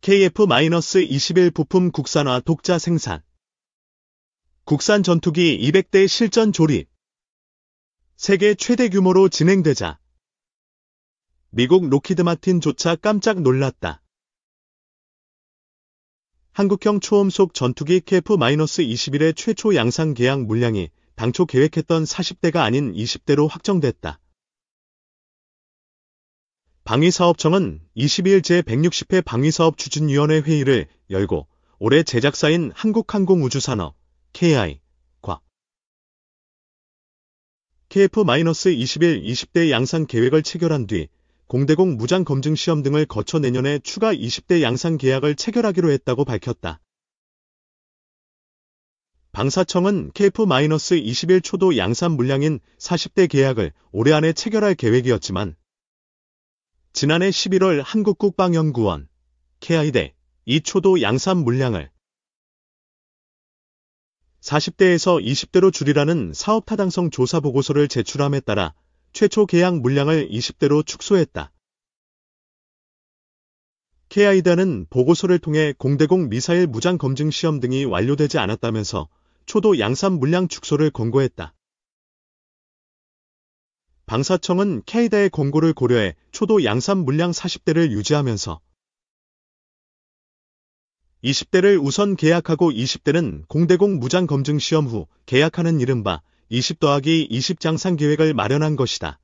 KF-21 부품 국산화 독자 생산. 국산 전투기 200대 실전 조립. 세계 최대 규모로 진행되자 미국 로키드 마틴조차 깜짝 놀랐다. 한국형 초음속 전투기 KF-21의 최초 양산 계약 물량이 당초 계획했던 40대가 아닌 20대로 확정됐다. 방위사업청은 22일 제160회 방위사업추진위원회 회의를 열고 올해 제작사인 한국항공우주산업 KI과 KF-21 20대 양산 계획을 체결한 뒤 공대공 무장 검증 시험 등을 거쳐 내년에 추가 20대 양산 계약을 체결하기로 했다고 밝혔다. 방사청은 KF-21 초도 양산 물량인 40대 계약을 올해 안에 체결할 계획이었지만 지난해 11월 한국국방연구원 KI대 이 초도 양산 물량을 40대에서 20대로 줄이라는 사업 타당성 조사 보고서를 제출함에 따라 최초 계약 물량을 20대로 축소했다. KI대는 보고서를 통해 공대공 미사일 무장 검증 시험 등이 완료되지 않았다면서 초도 양산 물량 축소를 권고했다. 방사청은 KI대의 권고를 고려해 초도 양산 물량 40대를 유지하면서 20대를 우선 계약하고 20대는 공대공 무장 검증 시험 후 계약하는 이른바 20-20 장산 계획을 마련한 것이다.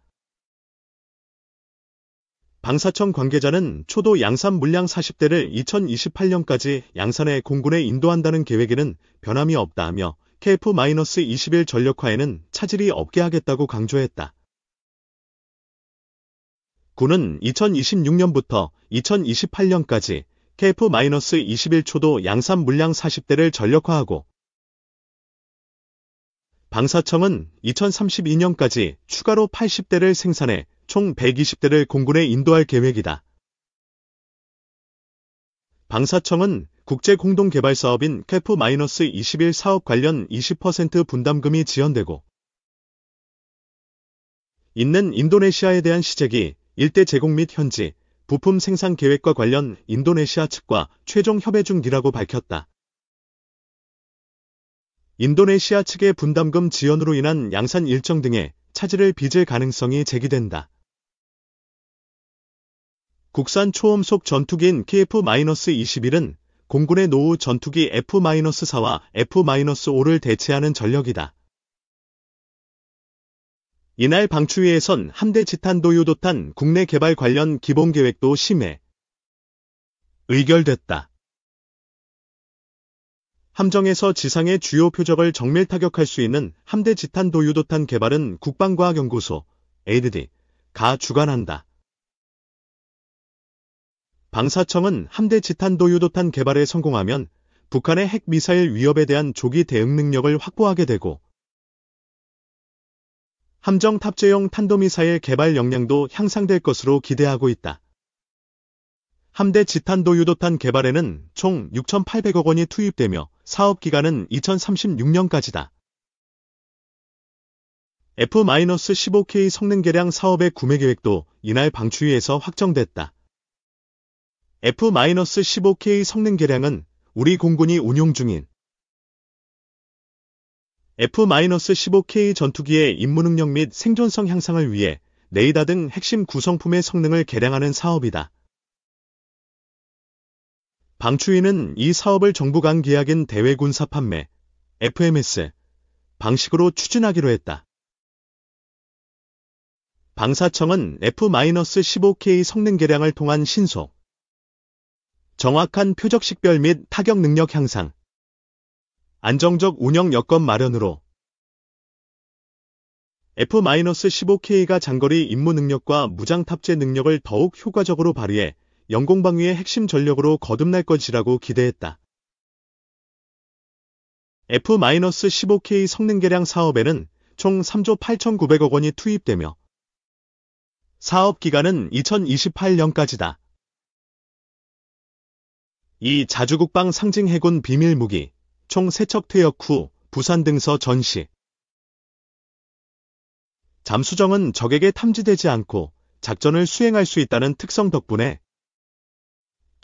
방사청 관계자는 초도 양산 물량 40대를 2028년까지 양산해 공군에 인도한다는 계획에는 변함이 없다며 KF-21 전력화에는 차질이 없게 하겠다고 강조했다. 군은 2026년부터 2028년까지 KF-21 초도 양산 물량 40대를 전력화하고 방사청은 2032년까지 추가로 80대를 생산해 총 120대를 공군에 인도할 계획이다. 방사청은 국제공동개발사업인 KF-21 사업 관련 20% 분담금이 지원되고 있는 인도네시아에 대한 시책이 일대 제공 및 현지 부품 생산 계획과 관련 인도네시아 측과 최종 협의 중이라고 밝혔다. 인도네시아 측의 분담금 지연으로 인한 양산 일정 등의 차질을 빚을 가능성이 제기된다. 국산 초음속 전투기인 KF-21은 공군의 노후 전투기 F-4와 F-5를 대체하는 전력이다. 이날 방추위에선 함대 지탄도유도탄 국내 개발 관련 기본계획도 심해 의결됐다. 함정에서 지상의 주요 표적을 정밀 타격할 수 있는 함대 지탄도유도탄 개발은 국방과학연구소 ADD가 주관한다. 방사청은 함대 지탄도유도탄 개발에 성공하면 북한의 핵미사일 위협에 대한 조기 대응 능력을 확보하게 되고 함정 탑재용 탄도미사일 개발 역량도 향상될 것으로 기대하고 있다. 함대 지탄도유도탄 개발에는 총 6,800억 원이 투입되며 사업 기간은 2036년까지다. F-15K 성능 개량 사업의 구매 계획도 이날 방추위에서 확정됐다. F-15K 성능 개량은 우리 공군이 운용 중인 F-15K 전투기의 임무 능력 및 생존성 향상을 위해 레이더 등 핵심 구성품의 성능을 개량하는 사업이다. 방추위는 이 사업을 정부 간 계약인 대외군사 판매 FMS 방식으로 추진하기로 했다. 방사청은 F-15K 성능 개량을 통한 신속, 정확한 표적 식별 및 타격 능력 향상, 안정적 운영 여건 마련으로 F-15K가 장거리 임무 능력과 무장 탑재 능력을 더욱 효과적으로 발휘해 영공방위의 핵심 전력으로 거듭날 것이라고 기대했다. F-15K 성능 개량 사업에는 총 3조 8,900억 원이 투입되며 사업 기간은 2028년까지다. 이 자주국방 상징 해군 비밀 무기 총 3척 퇴역 후 부산 등서 전시. 잠수정은 적에게 탐지되지 않고 작전을 수행할 수 있다는 특성 덕분에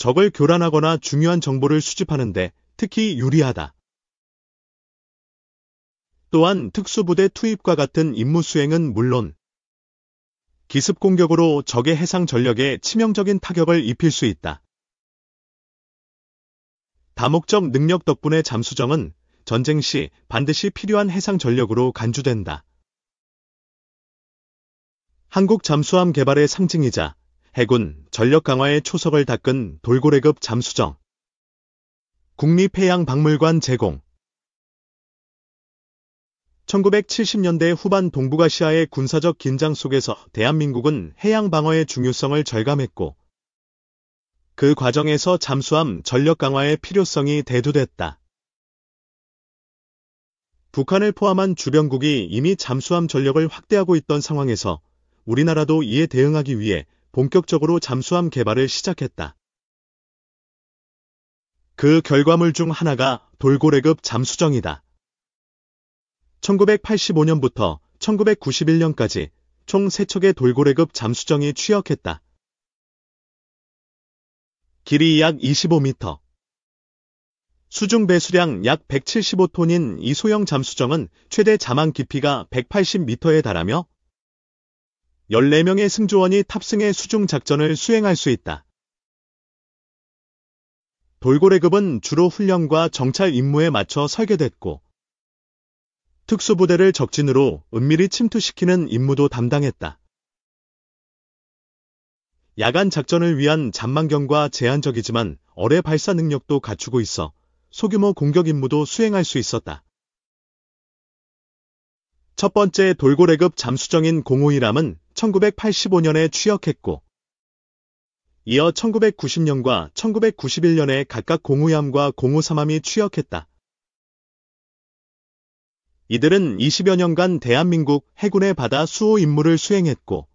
적을 교란하거나 중요한 정보를 수집하는데 특히 유리하다. 또한 특수부대 투입과 같은 임무 수행은 물론 기습 공격으로 적의 해상 전력에 치명적인 타격을 입힐 수 있다. 다목적 능력 덕분에 잠수정은 전쟁 시 반드시 필요한 해상 전력으로 간주된다. 한국 잠수함 개발의 상징이자 해군 전력 강화의 초석을 닦은 돌고래급 잠수정. 국립해양박물관 제공. 1970년대 후반 동북아시아의 군사적 긴장 속에서 대한민국은 해양 방어의 중요성을 절감했고, 그 과정에서 잠수함 전력 강화의 필요성이 대두됐다. 북한을 포함한 주변국이 이미 잠수함 전력을 확대하고 있던 상황에서 우리나라도 이에 대응하기 위해 본격적으로 잠수함 개발을 시작했다. 그 결과물 중 하나가 돌고래급 잠수정이다. 1985년부터 1991년까지 총 3척의 돌고래급 잠수정이 취역했다. 길이 약 25m, 수중 배수량 약 175톤인 이 소형 잠수정은 최대 자망 깊이가 180m에 달하며 14명의 승조원이 탑승해 수중 작전을 수행할 수 있다. 돌고래급은 주로 훈련과 정찰 임무에 맞춰 설계됐고, 특수부대를 적진으로 은밀히 침투시키는 임무도 담당했다. 야간 작전을 위한 잠망경과 제한적이지만 어뢰 발사 능력도 갖추고 있어 소규모 공격 임무도 수행할 수 있었다. 첫 번째 돌고래급 잠수정인 051함은 1985년에 취역했고, 이어 1990년과 1991년에 각각 052함과 053함이 취역했다. 이들은 20여 년간 대한민국 해군의 바다 수호 임무를 수행했고,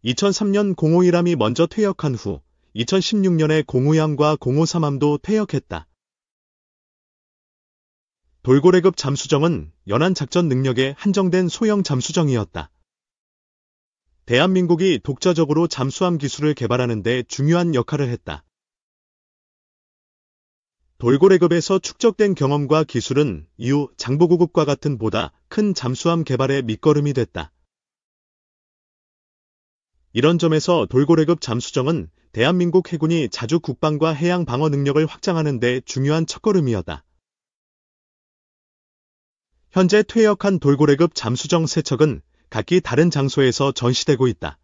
2003년 051함이 먼저 퇴역한 후 2016년에 052함과 053함도 퇴역했다. 돌고래급 잠수정은 연안 작전 능력에 한정된 소형 잠수정이었다. 대한민국이 독자적으로 잠수함 기술을 개발하는 데 중요한 역할을 했다. 돌고래급에서 축적된 경험과 기술은 이후 장보고급과 같은 보다 큰 잠수함 개발의 밑거름이 됐다. 이런 점에서 돌고래급 잠수정은 대한민국 해군이 자주 국방과 해양 방어 능력을 확장하는 데 중요한 첫걸음이었다. 현재 퇴역한 돌고래급 잠수정 3척은 각기 다른 장소에서 전시되고 있다.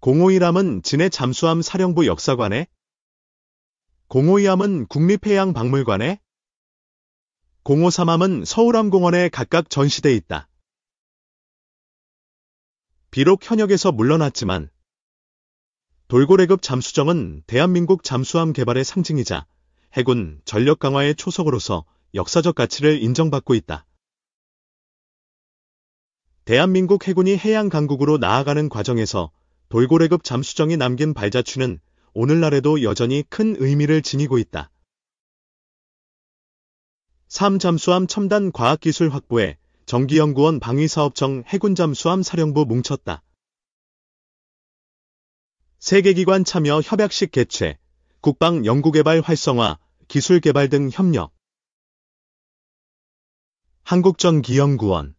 051함은 진해 잠수함 사령부 역사관에, 052함은 국립해양박물관에, 053함은 서울함공원에 각각 전시돼 있다. 비록 현역에서 물러났지만 돌고래급 잠수정은 대한민국 잠수함 개발의 상징이자 해군 전력 강화의 초석으로서 역사적 가치를 인정받고 있다. 대한민국 해군이 해양 강국으로 나아가는 과정에서 돌고래급 잠수정이 남긴 발자취는 오늘날에도 여전히 큰 의미를 지니고 있다. 3잠수함 첨단 과학기술 확보에 정기연구원 방위사업청 해군잠수함 사령부 뭉쳤다. 세계기관 참여 협약식 개최, 국방 연구개발 활성화, 기술개발 등 협력. 한국전기연구원,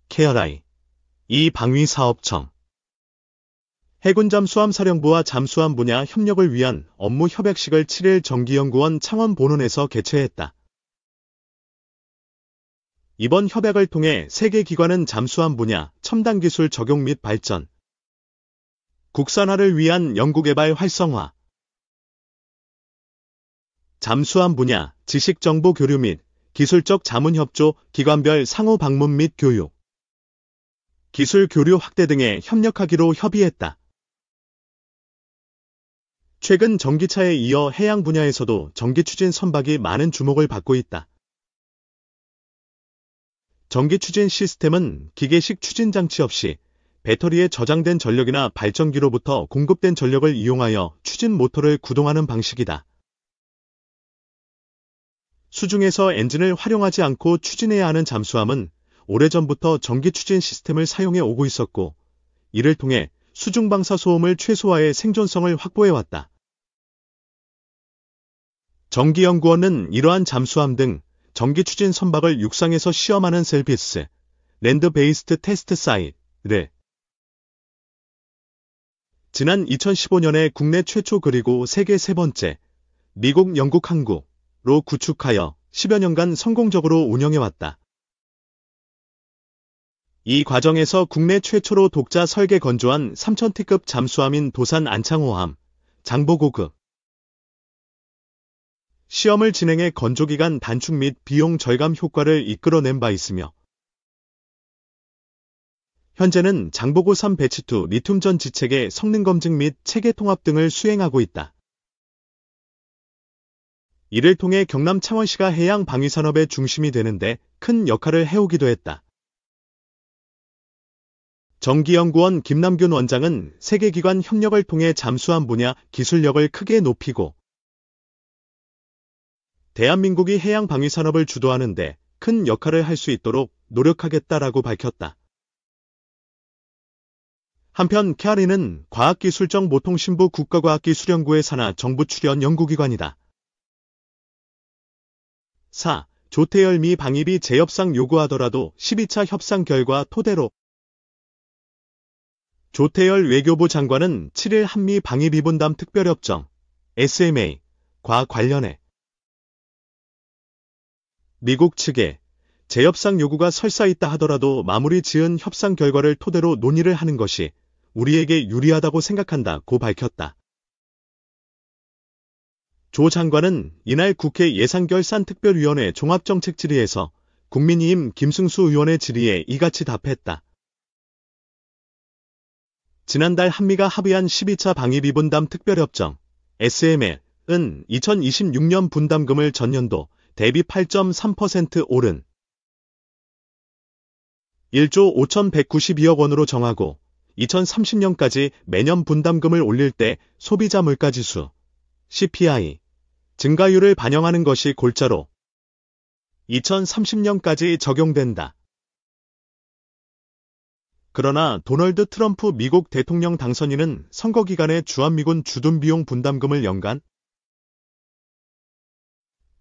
케어라이, 이 방위사업청. 해군 잠수함 사령부와 잠수함 분야 협력을 위한 업무 협약식을 7일 정기연구원 창원 본원에서 개최했다. 이번 협약을 통해 세계 기관은 잠수함 분야 첨단 기술 적용 및 발전, 국산화를 위한 연구개발 활성화, 잠수함 분야 지식 정보 교류 및 기술적 자문 협조, 기관별 상호 방문 및 교육, 기술 교류 확대 등에 협력하기로 협의했다. 최근 전기차에 이어 해양 분야에서도 전기 추진 선박이 많은 주목을 받고 있다. 전기 추진 시스템은 기계식 추진 장치 없이 배터리에 저장된 전력이나 발전기로부터 공급된 전력을 이용하여 추진 모터를 구동하는 방식이다. 수중에서 엔진을 활용하지 않고 추진해야 하는 잠수함은 오래전부터 전기 추진 시스템을 사용해 오고 있었고, 이를 통해 수중방사 소음을 최소화해 생존성을 확보해왔다. 전기연구원은 이러한 잠수함 등 전기 추진 선박을 육상에서 시험하는 셀피스, 랜드 베이스트 테스트 사이트를 지난 2015년에 국내 최초 그리고 세계 세 번째, 미국 영국 항구로 구축하여 10여 년간 성공적으로 운영해왔다. 이 과정에서 국내 최초로 독자 설계 건조한 3000T급 잠수함인 도산 안창호함, 장보고급 시험을 진행해 건조기간 단축 및 비용 절감 효과를 이끌어낸 바 있으며 현재는 장보고 3 배치2 리튬전 지체계 성능 검증 및 체계 통합 등을 수행하고 있다. 이를 통해 경남 창원시가 해양 방위 산업의 중심이 되는데 큰 역할을 해오기도 했다. 전기연구원 김남균 원장은 세계기관 협력을 통해 잠수함 분야 기술력을 크게 높이고 대한민국이 해양 방위 산업을 주도하는데 큰 역할을 할 수 있도록 노력하겠다라고 밝혔다. 한편 KRI는 과학기술정보통신부 국가과학기술연구회 산하 정부 출연 연구기관이다. 4. 조태열 미 방위비 재협상 요구하더라도 12차 협상 결과 토대로 조태열 외교부 장관은 7일 한미 방위비 분담 특별협정 SMA과 관련해 미국 측에 재협상 요구가 설사 있다 하더라도 마무리 지은 협상 결과를 토대로 논의를 하는 것이 우리에게 유리하다고 생각한다고 밝혔다. 조 장관은 이날 국회 예산결산특별위원회 종합정책질의에서 국민의힘 김승수 의원의 질의에 이같이 답했다. 지난달 한미가 합의한 12차 방위비 분담 특별협정 SML은 2026년 분담금을 전년도 대비 8.3% 오른 1조 5,192억 원으로 정하고 2030년까지 매년 분담금을 올릴 때 소비자 물가지수 CPI 증가율을 반영하는 것이 골자로 2030년까지 적용된다. 그러나 도널드 트럼프 미국 대통령 당선인은 선거 기간에 주한미군 주둔비용 분담금을 연간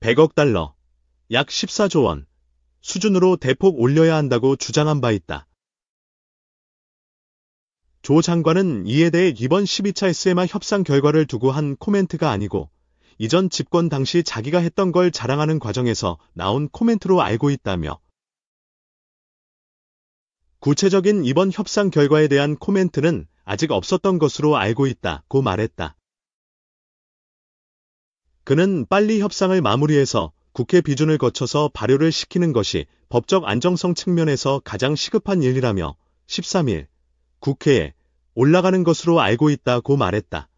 100억 달러, 약 14조 원 수준으로 대폭 올려야 한다고 주장한 바 있다. 조 장관은 이에 대해 이번 12차 SMA 협상 결과를 두고 한 코멘트가 아니고 이전 집권 당시 자기가 했던 걸 자랑하는 과정에서 나온 코멘트로 알고 있다며 구체적인 이번 협상 결과에 대한 코멘트는 아직 없었던 것으로 알고 있다고 말했다. 그는 빨리 협상을 마무리해서 국회 비준을 거쳐서 발효를 시키는 것이 법적 안정성 측면에서 가장 시급한 일이라며 13일 국회에 올라가는 것으로 알고 있다고 말했다.